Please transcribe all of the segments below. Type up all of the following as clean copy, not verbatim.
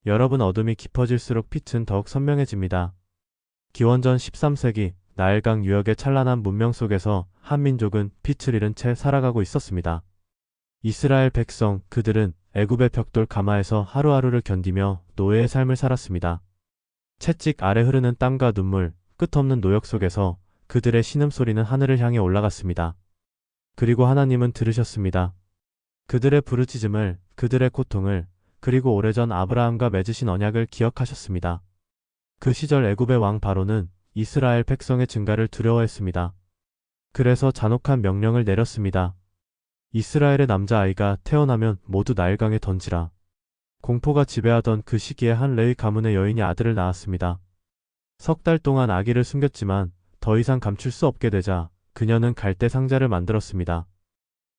여러분 어둠이 깊어질수록 빛은 더욱 선명해집니다. 기원전 13세기 나일강 유역의 찬란한 문명 속에서 한민족은 빛을 잃은 채 살아가고 있었습니다. 이스라엘 백성, 그들은 애굽의 벽돌 가마에서 하루하루를 견디며 노예의 삶을 살았습니다. 채찍 아래 흐르는 땀과 눈물, 끝없는 노역 속에서 그들의 신음소리는 하늘을 향해 올라갔습니다. 그리고 하나님은 들으셨습니다. 그들의 부르짖음을, 그들의 고통을, 그리고 오래전 아브라함과 맺으신 언약을 기억하셨습니다. 그 시절 애굽의 왕 바로는 이스라엘 백성의 증가를 두려워했습니다. 그래서 잔혹한 명령을 내렸습니다. 이스라엘의 남자아이가 태어나면 모두 나일강에 던지라. 공포가 지배하던 그 시기에 한 레위 가문의 여인이 아들을 낳았습니다. 석 달 동안 아기를 숨겼지만 더 이상 감출 수 없게 되자 그녀는 갈대 상자를 만들었습니다.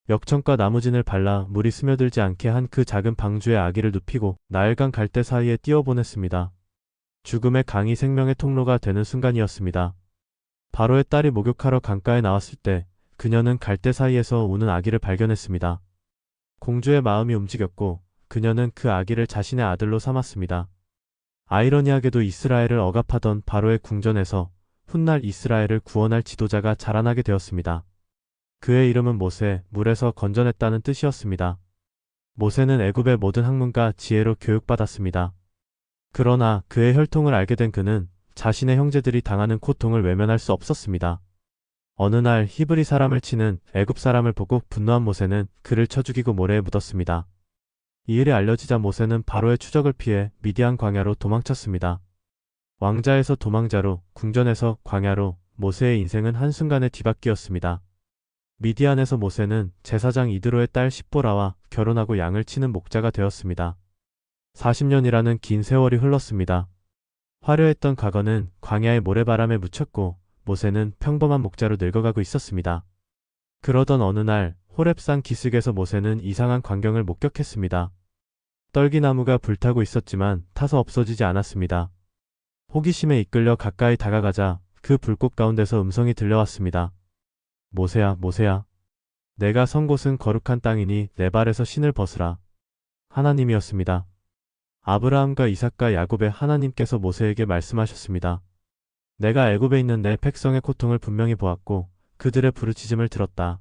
역청과 나무진을 발라 물이 스며들지 않게 한 그 작은 방주에 아기를 눕히고 나일강 갈대 사이에 띄워보냈습니다. 죽음의 강이 생명의 통로가 되는 순간이었습니다. 바로의 딸이 목욕하러 강가에 나왔을 때 그녀는 갈대 사이에서 우는 아기를 발견했습니다. 공주의 마음이 움직였고 그녀는 그 아기를 자신의 아들로 삼았습니다. 아이러니하게도 이스라엘을 억압하던 바로의 궁전에서 훗날 이스라엘을 구원할 지도자가 자라나게 되었습니다. 그의 이름은 모세, 물에서 건져냈다는 뜻이었습니다. 모세는 애굽의 모든 학문과 지혜로 교육받았습니다. 그러나 그의 혈통을 알게 된 그는 자신의 형제들이 당하는 고통을 외면할 수 없었습니다. 어느 날 히브리 사람을 치는 애굽 사람을 보고 분노한 모세는 그를 쳐 죽이고 모래에 묻었습니다. 이 일이 알려지자 모세는 바로의 추적을 피해 미디안 광야로 도망쳤습니다. 왕자에서 도망자로, 궁전에서 광야로 모세의 인생은 한순간에 뒤바뀌었습니다. 미디안에서 모세는 제사장 이드로의 딸 십보라와 결혼하고 양을 치는 목자가 되었습니다. 40년이라는 긴 세월이 흘렀습니다. 화려했던 과거는 광야의 모래바람에 묻혔고 모세는 평범한 목자로 늙어가고 있었습니다. 그러던 어느 날 호렙산 기슭에서 모세는 이상한 광경을 목격했습니다. 떨기나무가 불타고 있었지만 타서 없어지지 않았습니다. 호기심에 이끌려 가까이 다가가자 그 불꽃 가운데서 음성이 들려왔습니다. 모세야, 모세야. 내가 선 곳은 거룩한 땅이니 내 발에서 신을 벗으라. 하나님이었습니다. 아브라함과 이삭과 야곱의 하나님께서 모세에게 말씀하셨습니다. 내가 애굽에 있는 내 백성의 고통을 분명히 보았고 그들의 부르짖음을 들었다.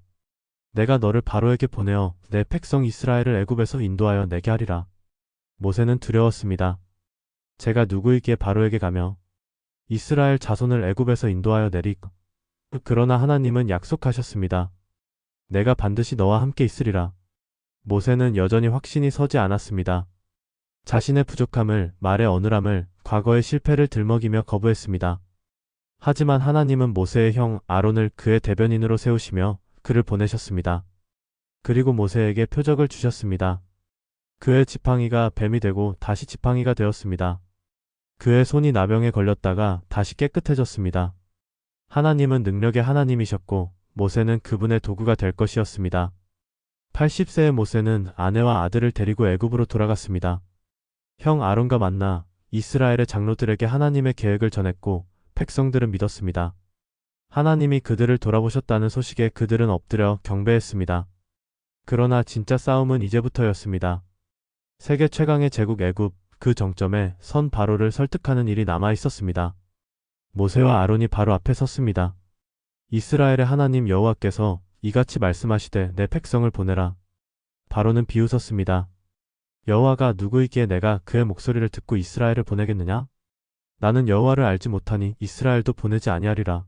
내가 너를 바로에게 보내어 내 백성 이스라엘을 애굽에서 인도하여 내게 하리라. 모세는 두려웠습니다. 제가 누구이기에 바로에게 가며 이스라엘 자손을 애굽에서 인도하여 내리까? 그러나 하나님은 약속하셨습니다. 내가 반드시 너와 함께 있으리라. 모세는 여전히 확신이 서지 않았습니다. 자신의 부족함을, 말의 어눌함을, 과거의 실패를 들먹이며 거부했습니다. 하지만 하나님은 모세의 형 아론을 그의 대변인으로 세우시며 그를 보내셨습니다. 그리고 모세에게 표적을 주셨습니다. 그의 지팡이가 뱀이 되고 다시 지팡이가 되었습니다. 그의 손이 나병에 걸렸다가 다시 깨끗해졌습니다. 하나님은 능력의 하나님이셨고 모세는 그분의 도구가 될 것이었습니다. 80세의 모세는 아내와 아들을 데리고 애굽으로 돌아갔습니다. 형 아론과 만나 이스라엘의 장로들에게 하나님의 계획을 전했고 백성들은 믿었습니다. 하나님이 그들을 돌아보셨다는 소식에 그들은 엎드려 경배했습니다. 그러나 진짜 싸움은 이제부터였습니다. 세계 최강의 제국 애굽, 그 정점에 선 바로를 설득하는 일이 남아 있었습니다. 모세와 아론이 바로 앞에 섰습니다. 이스라엘의 하나님 여호와께서 이같이 말씀하시되 내 백성을 보내라. 바로는 비웃었습니다. 여호와가 누구이기에 내가 그의 목소리를 듣고 이스라엘을 보내겠느냐? 나는 여호와를 알지 못하니 이스라엘도 보내지 아니하리라.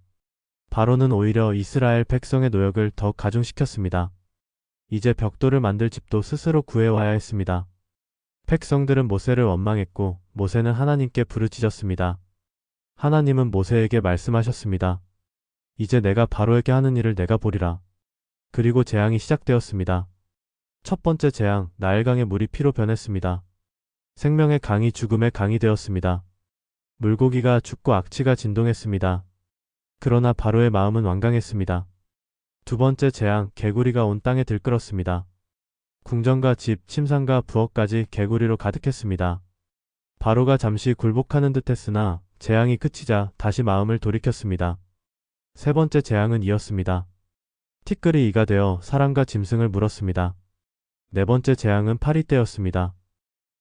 바로는 오히려 이스라엘 백성의 노역을 더 가중시켰습니다. 이제 벽돌을 만들 집도 스스로 구해와야 했습니다. 백성들은 모세를 원망했고 모세는 하나님께 부르짖었습니다. 하나님은 모세에게 말씀하셨습니다. 이제 내가 바로에게 하는 일을 내가 보리라. 그리고 재앙이 시작되었습니다. 첫 번째 재앙, 나일강의 물이 피로 변했습니다. 생명의 강이 죽음의 강이 되었습니다. 물고기가 죽고 악취가 진동했습니다. 그러나 바로의 마음은 완강했습니다. 두 번째 재앙, 개구리가 온 땅에 들끓었습니다. 궁전과 집, 침상과 부엌까지 개구리로 가득했습니다. 바로가 잠시 굴복하는 듯 했으나 재앙이 그치자 다시 마음을 돌이켰습니다. 세 번째 재앙은 이었습니다. 티끌이 이가 되어 사람과 짐승을 물었습니다. 네 번째 재앙은 파리떼였습니다.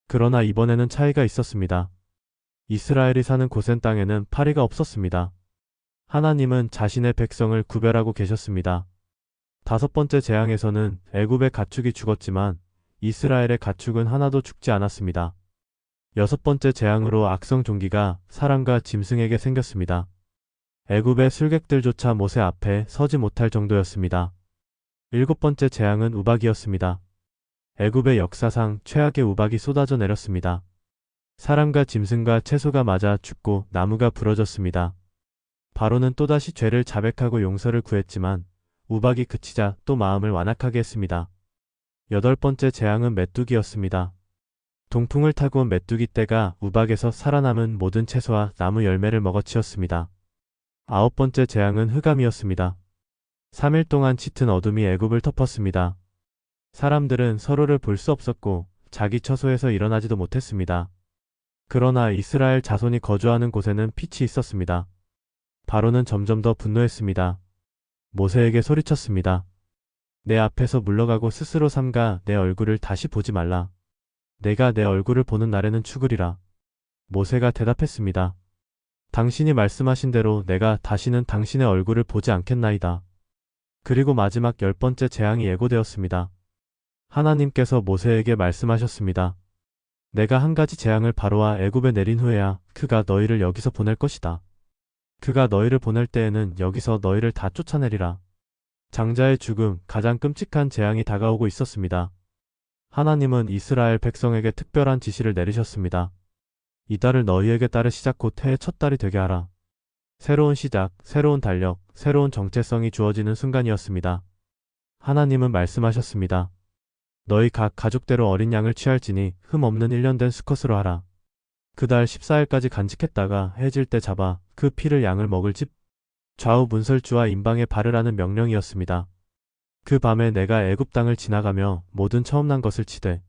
그러나 이번에는 차이가 있었습니다. 이스라엘이 사는 고센 땅에는 파리가 없었습니다. 하나님은 자신의 백성을 구별하고 계셨습니다. 다섯 번째 재앙에서는 애굽의 가축이 죽었지만 이스라엘의 가축은 하나도 죽지 않았습니다. 여섯 번째 재앙으로 악성 종기가 사람과 짐승에게 생겼습니다. 애굽의 술객들조차 모세 앞에 서지 못할 정도였습니다. 일곱 번째 재앙은 우박이었습니다. 애굽의 역사상 최악의 우박이 쏟아져 내렸습니다. 사람과 짐승과 채소가 맞아 죽고 나무가 부러졌습니다. 바로는 또다시 죄를 자백하고 용서를 구했지만 우박이 그치자 또 마음을 완악하게 했습니다. 여덟 번째 재앙은 메뚜기였습니다. 동풍을 타고 온 메뚜기 떼가 우박에서 살아남은 모든 채소와 나무 열매를 먹어치웠습니다. 아홉 번째 재앙은 흑암이었습니다. 3일 동안 짙은 어둠이 애굽을 덮었습니다. 사람들은 서로를 볼 수 없었고 자기 처소에서 일어나지도 못했습니다. 그러나 이스라엘 자손이 거주하는 곳에는 빛이 있었습니다. 바로는 점점 더 분노했습니다. 모세에게 소리쳤습니다. 내 앞에서 물러가고 스스로 삼가 내 얼굴을 다시 보지 말라. 내가 내 얼굴을 보는 날에는 죽으리라. 모세가 대답했습니다. 당신이 말씀하신 대로 내가 다시는 당신의 얼굴을 보지 않겠나이다. 그리고 마지막 열 번째 재앙이 예고되었습니다. 하나님께서 모세에게 말씀하셨습니다. 내가 한 가지 재앙을 바로와 애굽에 내린 후에야 그가 너희를 여기서 보낼 것이다. 그가 너희를 보낼 때에는 여기서 너희를 다 쫓아내리라. 장자의 죽음, 가장 끔찍한 재앙이 다가오고 있었습니다. 하나님은 이스라엘 백성에게 특별한 지시를 내리셨습니다. 이 달을 너희에게 따를 시작 곧 해의 첫 달이 되게 하라. 새로운 시작, 새로운 달력, 새로운 정체성이 주어지는 순간이었습니다. 하나님은 말씀하셨습니다. 너희 각 가족대로 어린 양을 취할지니 흠 없는 1년 된 수컷으로 하라. 그달 14일까지 간직했다가 해질 때 잡아 그 피를 양을 먹을 집 좌우 문설주와 임방에 바르라는 명령이었습니다. 그 밤에 내가 애굽 땅을 지나가며 모든 처음 난 것을 치되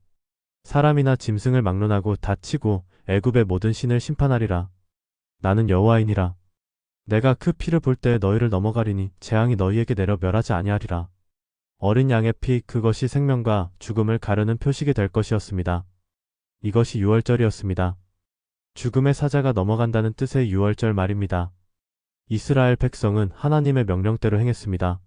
사람이나 짐승을 막론하고 다 치고 애굽의 모든 신을 심판하리라. 나는 여호와이니라. 내가 그 피를 볼 때 너희를 넘어가리니 재앙이 너희에게 내려 멸하지 아니하리라. 어린 양의 피, 그것이 생명과 죽음을 가르는 표식이 될 것이었습니다. 이것이 유월절이었습니다. 죽음의 사자가 넘어간다는 뜻의 유월절 말입니다. 이스라엘 백성은 하나님의 명령대로 행했습니다.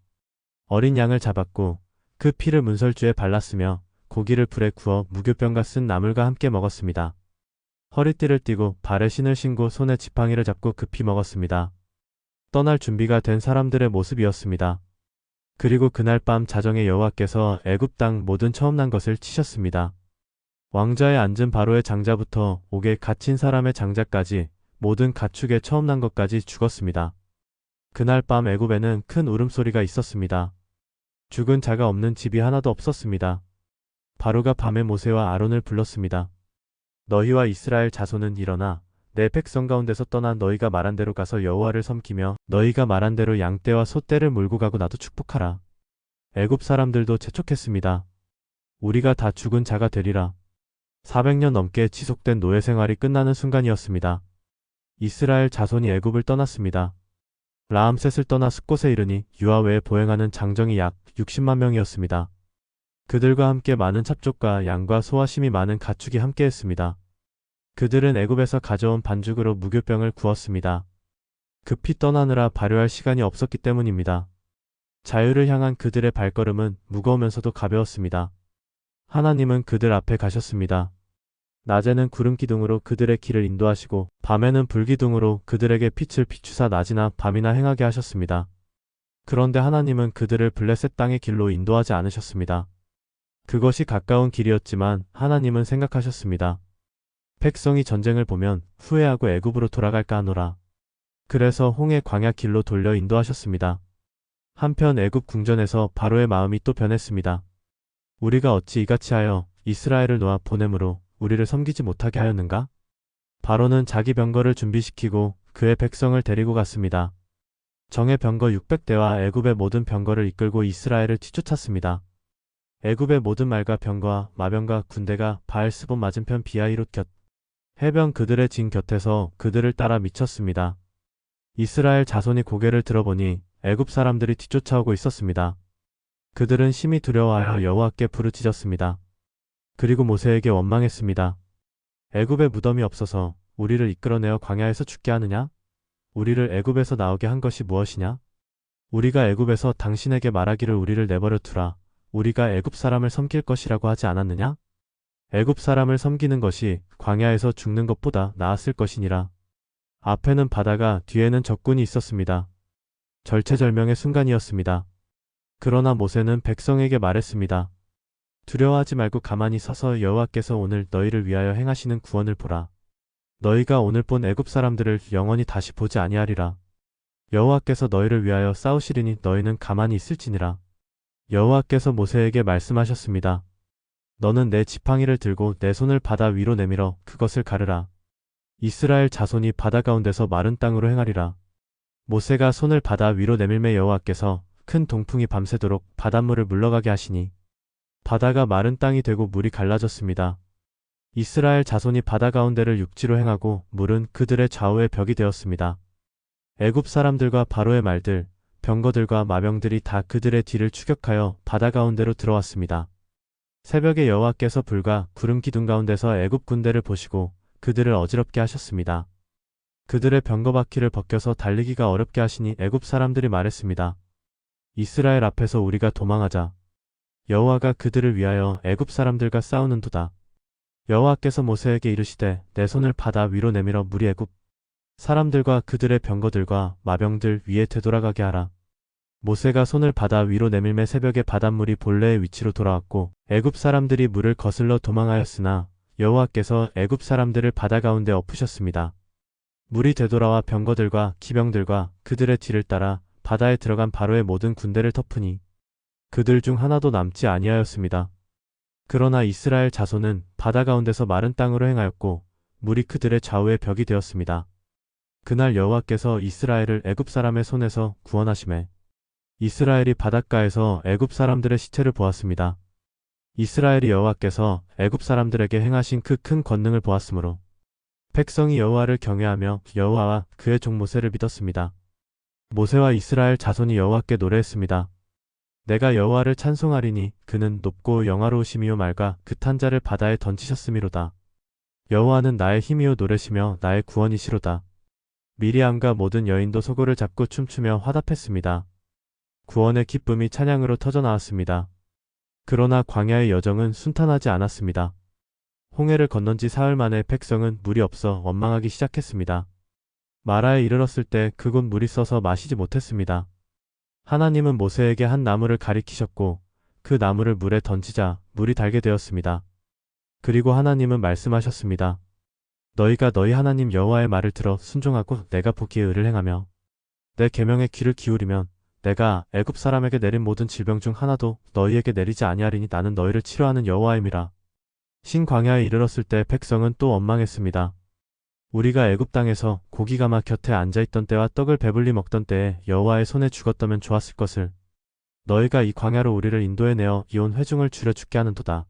어린 양을 잡았고 그 피를 문설주에 발랐으며 고기를 불에 구워 무교병과 쓴 나물과 함께 먹었습니다. 허리띠를 띠고 발에 신을 신고 손에 지팡이를 잡고 급히 먹었습니다. 떠날 준비가 된 사람들의 모습이었습니다. 그리고 그날 밤 자정에 여호와께서 애굽 땅 모든 처음 난 것을 치셨습니다. 왕좌에 앉은 바로의 장자부터 옥에 갇힌 사람의 장자까지 모든 가축의 처음 난 것까지 죽었습니다. 그날 밤 애굽에는 큰 울음소리가 있었습니다. 죽은 자가 없는 집이 하나도 없었습니다. 바로가 밤에 모세와 아론을 불렀습니다. 너희와 이스라엘 자손은 일어나 내 백성 가운데서 떠나 너희가 말한 대로 가서 여호와를 섬기며 너희가 말한 대로 양떼와 소떼를 몰고 가고 나도 축복하라. 애굽 사람들도 재촉했습니다. 우리가 다 죽은 자가 되리라. 400년 넘게 지속된 노예 생활이 끝나는 순간이었습니다. 이스라엘 자손이 애굽을 떠났습니다. 라암셋을 떠나 숫곳에 이르니 유아 외에 보행하는 장정이 약 60만 명이었습니다. 그들과 함께 많은 찹족과 양과 소와 심이 많은 가축이 함께했습니다. 그들은 애굽에서 가져온 반죽으로 무교병을 구웠습니다. 급히 떠나느라 발효할 시간이 없었기 때문입니다. 자유를 향한 그들의 발걸음은 무거우면서도 가벼웠습니다. 하나님은 그들 앞에 가셨습니다. 낮에는 구름 기둥으로 그들의 길을 인도하시고 밤에는 불 기둥으로 그들에게 빛을 비추사 낮이나 밤이나 행하게 하셨습니다. 그런데 하나님은 그들을 블레셋 땅의 길로 인도하지 않으셨습니다. 그것이 가까운 길이었지만 하나님은 생각하셨습니다. 백성이 전쟁을 보면 후회하고 애굽으로 돌아갈까 하노라. 그래서 홍해 광야 길로 돌려 인도하셨습니다. 한편 애굽 궁전에서 바로의 마음이 또 변했습니다. 우리가 어찌 이같이 하여 이스라엘을 놓아 보냄으로 우리를 섬기지 못하게 하였는가? 바로는 자기 병거를 준비시키고 그의 백성을 데리고 갔습니다. 정의 병거 600대와 애굽의 모든 병거를 이끌고 이스라엘을 뒤쫓았습니다. 애굽의 모든 말과 병거와 마병과 군대가 바알스본 맞은편 비하이롯 곁 해변 그들의 진 곁에서 그들을 따라 미쳤습니다. 이스라엘 자손이 고개를 들어보니 애굽 사람들이 뒤쫓아오고 있었습니다. 그들은 심히 두려워하여 여호와께 부르짖었습니다. 그리고 모세에게 원망했습니다. 애굽에 무덤이 없어서 우리를 이끌어내어 광야에서 죽게 하느냐? 우리를 애굽에서 나오게 한 것이 무엇이냐? 우리가 애굽에서 당신에게 말하기를 우리를 내버려 두라. 우리가 애굽 사람을 섬길 것이라고 하지 않았느냐? 애굽 사람을 섬기는 것이 광야에서 죽는 것보다 나았을 것이니라. 앞에는 바다가 뒤에는 적군이 있었습니다. 절체절명의 순간이었습니다. 그러나 모세는 백성에게 말했습니다. 두려워하지 말고 가만히 서서 여호와께서 오늘 너희를 위하여 행하시는 구원을 보라. 너희가 오늘 본 애굽 사람들을 영원히 다시 보지 아니하리라. 여호와께서 너희를 위하여 싸우시리니 너희는 가만히 있을지니라. 여호와께서 모세에게 말씀하셨습니다. 너는 내 지팡이를 들고 내 손을 바다 위로 내밀어 그것을 가르라. 이스라엘 자손이 바다 가운데서 마른 땅으로 행하리라. 모세가 손을 바다 위로 내밀매 여호와께서 큰 동풍이 밤새도록 바닷물을 물러가게 하시니 바다가 마른 땅이 되고 물이 갈라졌습니다. 이스라엘 자손이 바다 가운데를 육지로 행하고 물은 그들의 좌우에 벽이 되었습니다. 애굽 사람들과 바로의 말들, 병거들과 마병들이 다 그들의 뒤를 추격하여 바다 가운데로 들어왔습니다. 새벽에 여호와께서 불과 구름 기둥 가운데서 애굽 군대를 보시고 그들을 어지럽게 하셨습니다. 그들의 병거바퀴를 벗겨서 달리기가 어렵게 하시니 애굽 사람들이 말했습니다. 이스라엘 앞에서 우리가 도망하자. 여호와가 그들을 위하여 애굽 사람들과 싸우는도다. 여호와께서 모세에게 이르시되 내 손을 바다 위로 내밀어 물이 애굽 사람들과 그들의 병거들과 마병들 위에 되돌아가게 하라. 모세가 손을 바다 위로 내밀매 새벽에 바닷물이 본래의 위치로 돌아왔고 애굽 사람들이 물을 거슬러 도망하였으나 여호와께서 애굽 사람들을 바다 가운데 엎으셨습니다. 물이 되돌아와 병거들과 기병들과 그들의 뒤를 따라 바다에 들어간 바로의 모든 군대를 덮으니 그들 중 하나도 남지 아니하였습니다. 그러나 이스라엘 자손은 바다 가운데서 마른 땅으로 행하였고 물이 그들의 좌우에 벽이 되었습니다. 그날 여호와께서 이스라엘을 애굽 사람의 손에서 구원하시매 이스라엘이 바닷가에서 애굽 사람들의 시체를 보았습니다. 이스라엘이 여호와께서 애굽 사람들에게 행하신 그 큰 권능을 보았으므로 백성이 여호와를 경외하며 여호와와 그의 종 모세를 믿었습니다. 모세와 이스라엘 자손이 여호와께 노래했습니다. 내가 여호와를 찬송하리니 그는 높고 영화로우심이요 맑아 긋한 자를 바다에 던지셨음이로다. 여호와는 나의 힘이요 노래시며 나의 구원이시로다. 미리암과 모든 여인도 소고를 잡고 춤추며 화답했습니다. 구원의 기쁨이 찬양으로 터져나왔습니다. 그러나 광야의 여정은 순탄하지 않았습니다. 홍해를 건넌 지 사흘 만에 백성은 물이 없어 원망하기 시작했습니다. 마라에 이르렀을 때 그곳 물이 써서 마시지 못했습니다. 하나님은 모세에게 한 나무를 가리키셨고 그 나무를 물에 던지자 물이 달게 되었습니다. 그리고 하나님은 말씀하셨습니다. 너희가 너희 하나님 여호와의 말을 들어 순종하고 내가 보기에 의를 행하며 내 계명에 귀를 기울이면 내가 애굽 사람에게 내린 모든 질병 중 하나도 너희에게 내리지 아니하리니 나는 너희를 치료하는 여호와임이라. 신광야에 이르렀을 때 백성은 또 원망했습니다. 우리가 애굽 땅에서 고기가 막 곁에 앉아있던 때와 떡을 배불리 먹던 때에 여호와의 손에 죽었다면 좋았을 것을. 너희가 이 광야로 우리를 인도해내어 이온 회중을 줄여 죽게 하는도다.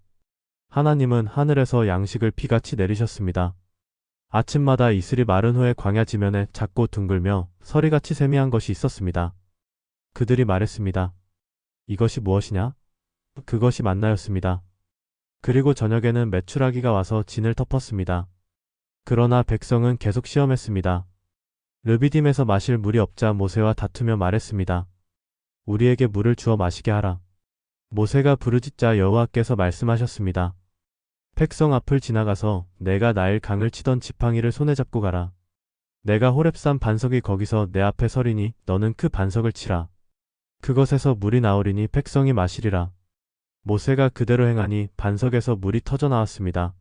하나님은 하늘에서 양식을 비같이 내리셨습니다. 아침마다 이슬이 마른 후에 광야 지면에 작고 둥글며 서리같이 세미한 것이 있었습니다. 그들이 말했습니다. 이것이 무엇이냐? 그것이 만나였습니다. 그리고 저녁에는 메추라기가 와서 진을 덮었습니다. 그러나 백성은 계속 시험했습니다. 르비딤에서 마실 물이 없자 모세와 다투며 말했습니다. 우리에게 물을 주어 마시게 하라. 모세가 부르짖자 여호와께서 말씀하셨습니다. 백성 앞을 지나가서 내가 나일 강을 치던 지팡이를 손에 잡고 가라. 내가 호렙산 반석이 거기서 내 앞에 서리니 너는 그 반석을 치라. 그것에서 물이 나오리니 백성이 마시리라. 모세가 그대로 행하니 반석에서 물이 터져 나왔습니다.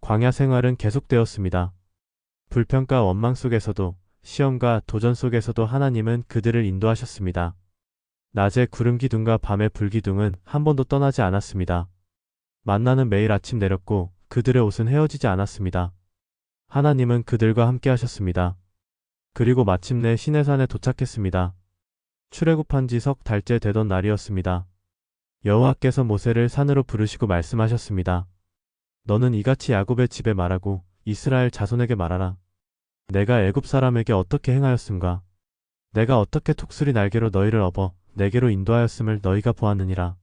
광야 생활은 계속되었습니다. 불평과 원망 속에서도 시험과 도전 속에서도 하나님은 그들을 인도하셨습니다. 낮에 구름 기둥과 밤에 불 기둥은 한 번도 떠나지 않았습니다. 만나는 매일 아침 내렸고 그들의 옷은 헤어지지 않았습니다. 하나님은 그들과 함께 하셨습니다. 그리고 마침내 시내산에 도착했습니다. 출애굽한 지 석 달째 되던 날이었습니다. 여호와께서 모세를 산으로 부르시고 말씀하셨습니다. 너는 이같이 야곱의 집에 말하고 이스라엘 자손에게 말하라. 내가 애굽 사람에게 어떻게 행하였음과 내가 어떻게 독수리 날개로 너희를 업어 내게로 인도하였음을 너희가 보았느니라.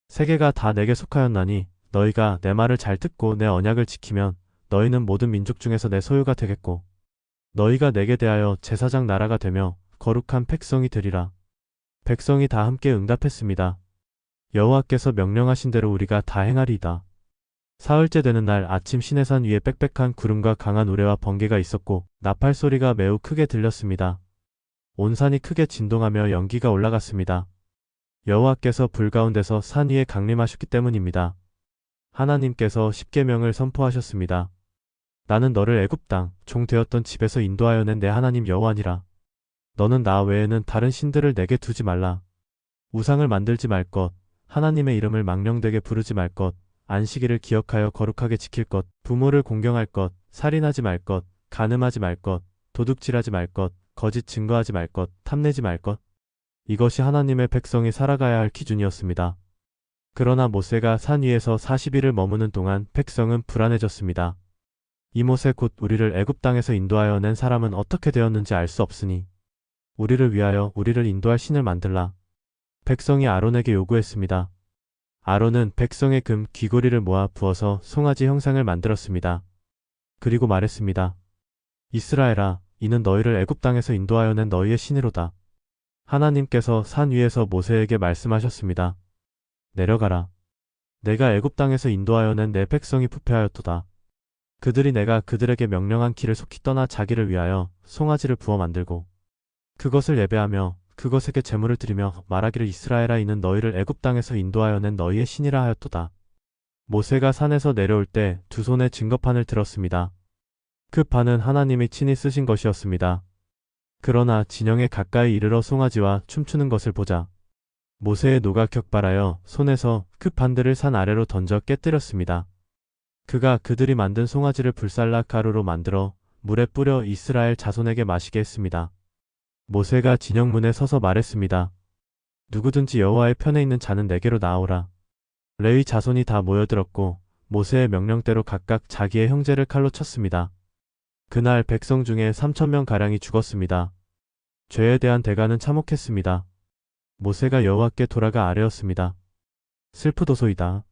세계가 다 내게 속하였나니 너희가 내 말을 잘 듣고 내 언약을 지키면 너희는 모든 민족 중에서 내 소유가 되겠고 너희가 내게 대하여 제사장 나라가 되며 거룩한 백성이 되리라. 백성이 다 함께 응답했습니다. 여호와께서 명령하신 대로 우리가 다 행하리이다. 사흘째 되는 날 아침 시내산 위에 빽빽한 구름과 강한 우레와 번개가 있었고 나팔 소리가 매우 크게 들렸습니다. 온 산이 크게 진동하며 연기가 올라갔습니다. 여호와께서 불 가운데서 산 위에 강림하셨기 때문입니다. 하나님께서 십계명을 선포하셨습니다. 나는 너를 애굽 땅 종 되었던 집에서 인도하여 낸 내 하나님 여호와니라. 너는 나 외에는 다른 신들을 내게 두지 말라. 우상을 만들지 말 것, 하나님의 이름을 망령되게 부르지 말 것, 안식일을 기억하여 거룩하게 지킬 것, 부모를 공경할 것, 살인하지 말 것, 간음하지 말 것, 도둑질하지 말 것, 거짓 증거하지 말 것, 탐내지 말 것. 이것이 하나님의 백성이 살아가야 할 기준이었습니다. 그러나 모세가 산 위에서 40일을 머무는 동안 백성은 불안해졌습니다. 이 모세 곧 우리를 애굽 땅에서 인도하여 낸 사람은 어떻게 되었는지 알 수 없으니 우리를 위하여 우리를 인도할 신을 만들라. 백성이 아론에게 요구했습니다. 아론은 백성의 금 귀고리를 모아 부어서 송아지 형상을 만들었습니다. 그리고 말했습니다. 이스라엘아, 이는 너희를 애굽 땅에서 인도하여 낸 너희의 신이로다. 하나님께서 산 위에서 모세에게 말씀하셨습니다. 내려가라. 내가 애굽 땅에서 인도하여 낸 내 백성이 부패하였도다. 그들이 내가 그들에게 명령한 길을 속히 떠나 자기를 위하여 송아지를 부어 만들고 그것을 예배하며 그것에게 제물을 드리며 말하기를 이스라엘아, 이는 너희를 애굽 땅에서 인도하여 낸 너희의 신이라 하였도다. 모세가 산에서 내려올 때 두 손에 증거판을 들었습니다. 그 판은 하나님이 친히 쓰신 것이었습니다. 그러나 진영에 가까이 이르러 송아지와 춤추는 것을 보자 모세의 노가 격발하여 손에서 그 판들을 산 아래로 던져 깨뜨렸습니다. 그가 그들이 만든 송아지를 불살라 가루로 만들어 물에 뿌려 이스라엘 자손에게 마시게 했습니다. 모세가 진영문에 서서 말했습니다. 누구든지 여호와의 편에 있는 자는 내게로 나오라. 레위 자손이 다 모여들었고 모세의 명령대로 각각 자기의 형제를 칼로 쳤습니다. 그날 백성 중에 3,000명가량이 죽었습니다. 죄에 대한 대가는 참혹했습니다. 모세가 여호와께 돌아가 아뢰었습니다. 슬프도소이다.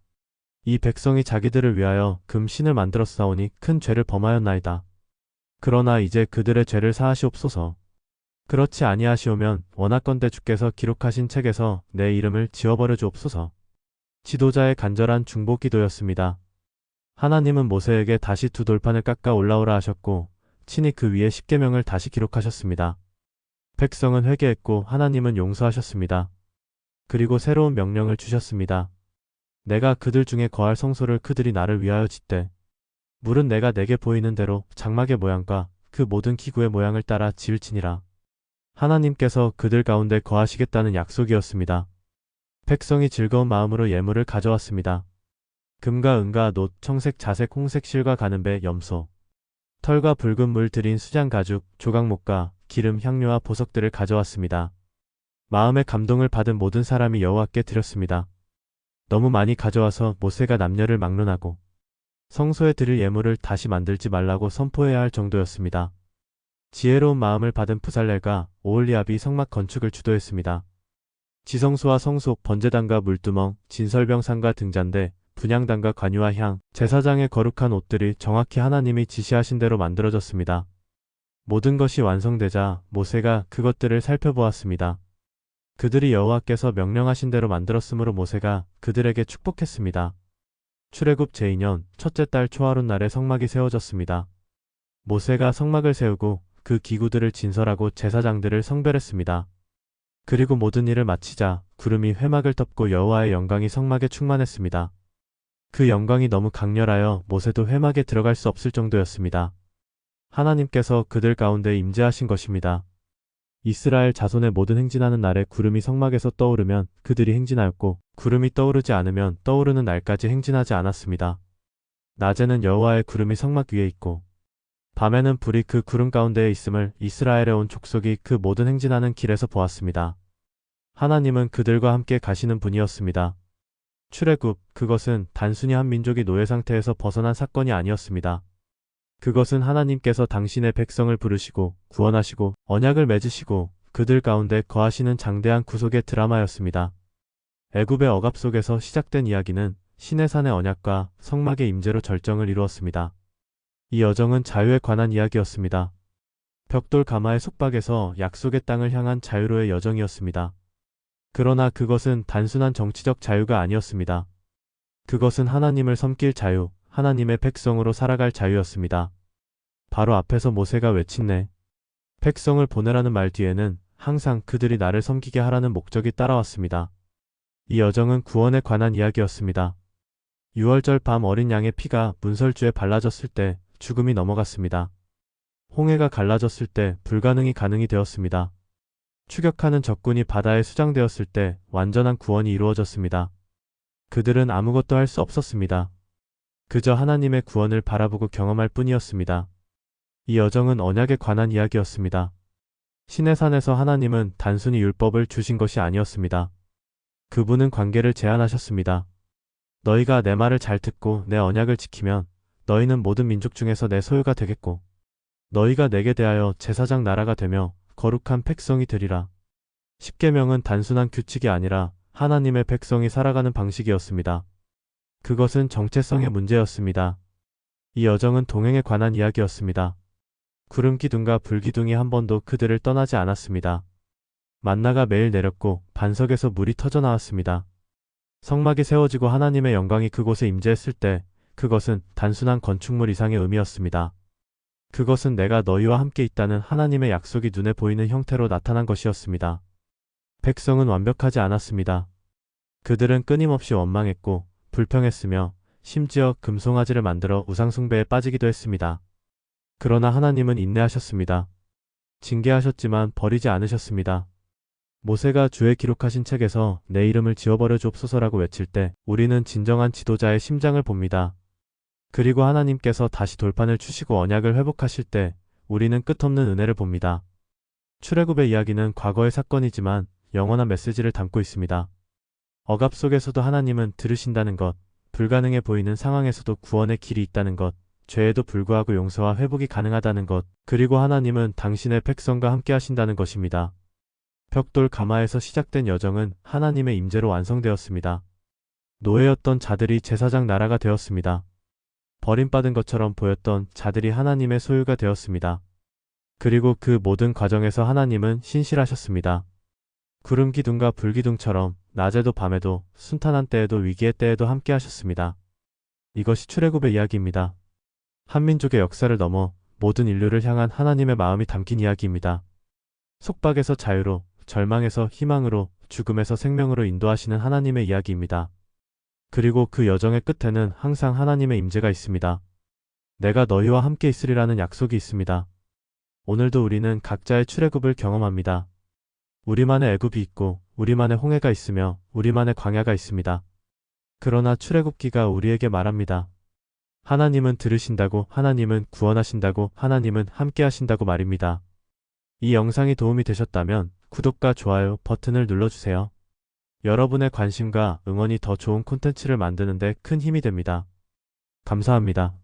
이 백성이 자기들을 위하여 금신을 만들었사오니 큰 죄를 범하였나이다. 그러나 이제 그들의 죄를 사하시옵소서. 그렇지 아니하시오면 원하건대 주께서 기록하신 책에서 내 이름을 지워버려 주옵소서. 지도자의 간절한 중보 기도였습니다. 하나님은 모세에게 다시 두 돌판을 깎아 올라오라 하셨고 친히 그 위에 십계명을 다시 기록하셨습니다. 백성은 회개했고 하나님은 용서하셨습니다. 그리고 새로운 명령을 주셨습니다. 내가 그들 중에 거할 성소를 그들이 나를 위하여 짓되 물은 내가 내게 보이는 대로 장막의 모양과 그 모든 기구의 모양을 따라 지을지니라. 하나님께서 그들 가운데 거하시겠다는 약속이었습니다. 백성이 즐거운 마음으로 예물을 가져왔습니다. 금과 은과 놋, 청색, 자색, 홍색 실과 가는 배, 염소, 털과 붉은 물 들인 수장 가죽, 조각목과 기름, 향료와 보석들을 가져왔습니다. 마음의 감동을 받은 모든 사람이 여호와께 드렸습니다. 너무 많이 가져와서 모세가 남녀를 막론하고 성소에 드릴 예물을 다시 만들지 말라고 선포해야 할 정도였습니다. 지혜로운 마음을 받은 부살렐과 오홀리압이 성막 건축을 주도했습니다. 지성소와 성소, 번제단과 물두멍, 진설병상과 등잔대, 분향단과 관유와 향, 제사장의 거룩한 옷들이 정확히 하나님이 지시하신 대로 만들어졌습니다. 모든 것이 완성되자 모세가 그것들을 살펴보았습니다. 그들이 여호와께서 명령하신 대로 만들었으므로 모세가 그들에게 축복했습니다. 출애굽 제2년 첫째 달 초하룻 날에 성막이 세워졌습니다. 모세가 성막을 세우고 그 기구들을 진설하고 제사장들을 성별했습니다. 그리고 모든 일을 마치자 구름이 회막을 덮고 여호와의 영광이 성막에 충만했습니다. 그 영광이 너무 강렬하여 모세도 회막에 들어갈 수 없을 정도였습니다. 하나님께서 그들 가운데 임재하신 것입니다. 이스라엘 자손의 모든 행진하는 날에 구름이 성막에서 떠오르면 그들이 행진하였고 구름이 떠오르지 않으면 떠오르는 날까지 행진하지 않았습니다. 낮에는 여호와의 구름이 성막 위에 있고 밤에는 불이 그 구름 가운데에 있음을 이스라엘에 온 족속이 그 모든 행진하는 길에서 보았습니다. 하나님은 그들과 함께 가시는 분이었습니다. 출애굽, 그것은 단순히 한 민족이 노예 상태에서 벗어난 사건이 아니었습니다. 그것은 하나님께서 당신의 백성을 부르시고 구원하시고 언약을 맺으시고 그들 가운데 거하시는 장대한 구속의 드라마였습니다. 애굽의 억압 속에서 시작된 이야기는 시내산의 언약과 성막의 임재로 절정을 이루었습니다. 이 여정은 자유에 관한 이야기였습니다. 벽돌 가마의 속박에서 약속의 땅을 향한 자유로의 여정이었습니다. 그러나 그것은 단순한 정치적 자유가 아니었습니다. 그것은 하나님을 섬길 자유, 하나님의 백성으로 살아갈 자유였습니다. 바로 앞에서 모세가 외친 내 백성을 보내라는 말 뒤에는 항상 그들이 나를 섬기게 하라는 목적이 따라왔습니다. 이 여정은 구원에 관한 이야기였습니다. 6월절 밤 어린 양의 피가 문설주에 발라졌을 때 죽음이 넘어갔습니다. 홍해가 갈라졌을 때 불가능이 가능이 되었습니다. 추격하는 적군이 바다에 수장되었을 때 완전한 구원이 이루어졌습니다. 그들은 아무것도 할 수 없었습니다. 그저 하나님의 구원을 바라보고 경험할 뿐이었습니다. 이 여정은 언약에 관한 이야기였습니다. 시내산에서 하나님은 단순히 율법을 주신 것이 아니었습니다. 그분은 관계를 제안하셨습니다. 너희가 내 말을 잘 듣고 내 언약을 지키면 너희는 모든 민족 중에서 내 소유가 되겠고 너희가 내게 대하여 제사장 나라가 되며 거룩한 백성이 되리라. 십계명은 단순한 규칙이 아니라 하나님의 백성이 살아가는 방식이었습니다. 그것은 정체성의 문제였습니다. 이 여정은 동행에 관한 이야기였습니다. 구름기둥과 불기둥이 한 번도 그들을 떠나지 않았습니다. 만나가 매일 내렸고 반석에서 물이 터져 나왔습니다. 성막이 세워지고 하나님의 영광이 그곳에 임재했을 때 그것은 단순한 건축물 이상의 의미였습니다. 그것은 내가 너희와 함께 있다는 하나님의 약속이 눈에 보이는 형태로 나타난 것이었습니다. 백성은 완벽하지 않았습니다. 그들은 끊임없이 원망했고 불평했으며 심지어 금송아지를 만들어 우상숭배에 빠지기도 했습니다. 그러나 하나님은 인내하셨습니다. 징계하셨지만 버리지 않으셨습니다. 모세가 주의 기록하신 책에서 내 이름을 지워버려 주옵소서라고 외칠 때 우리는 진정한 지도자의 심장을 봅니다. 그리고 하나님께서 다시 돌판을 추시고 언약을 회복하실 때 우리는 끝없는 은혜를 봅니다. 출애굽의 이야기는 과거의 사건이지만 영원한 메시지를 담고 있습니다. 억압 속에서도 하나님은 들으신다는 것, 불가능해 보이는 상황에서도 구원의 길이 있다는 것, 죄에도 불구하고 용서와 회복이 가능하다는 것, 그리고 하나님은 당신의 백성과 함께 하신다는 것입니다. 벽돌 가마에서 시작된 여정은 하나님의 임재로 완성되었습니다. 노예였던 자들이 제사장 나라가 되었습니다. 버림받은 것처럼 보였던 자들이 하나님의 소유가 되었습니다. 그리고 그 모든 과정에서 하나님은 신실하셨습니다. 구름기둥과 불기둥처럼 낮에도 밤에도 순탄한 때에도 위기의 때에도 함께 하셨습니다. 이것이 출애굽의 이야기입니다. 한민족의 역사를 넘어 모든 인류를 향한 하나님의 마음이 담긴 이야기입니다. 속박에서 자유로, 절망에서 희망으로, 죽음에서 생명으로 인도하시는 하나님의 이야기입니다. 그리고 그 여정의 끝에는 항상 하나님의 임재가 있습니다. 내가 너희와 함께 있으리라는 약속이 있습니다. 오늘도 우리는 각자의 출애굽을 경험합니다. 우리만의 애굽이 있고 우리만의 홍해가 있으며 우리만의 광야가 있습니다. 그러나 출애굽기가 우리에게 말합니다. 하나님은 들으신다고, 하나님은 구원하신다고, 하나님은 함께 하신다고 말입니다. 이 영상이 도움이 되셨다면 구독과 좋아요 버튼을 눌러주세요. 여러분의 관심과 응원이 더 좋은 콘텐츠를 만드는 데 큰 힘이 됩니다. 감사합니다.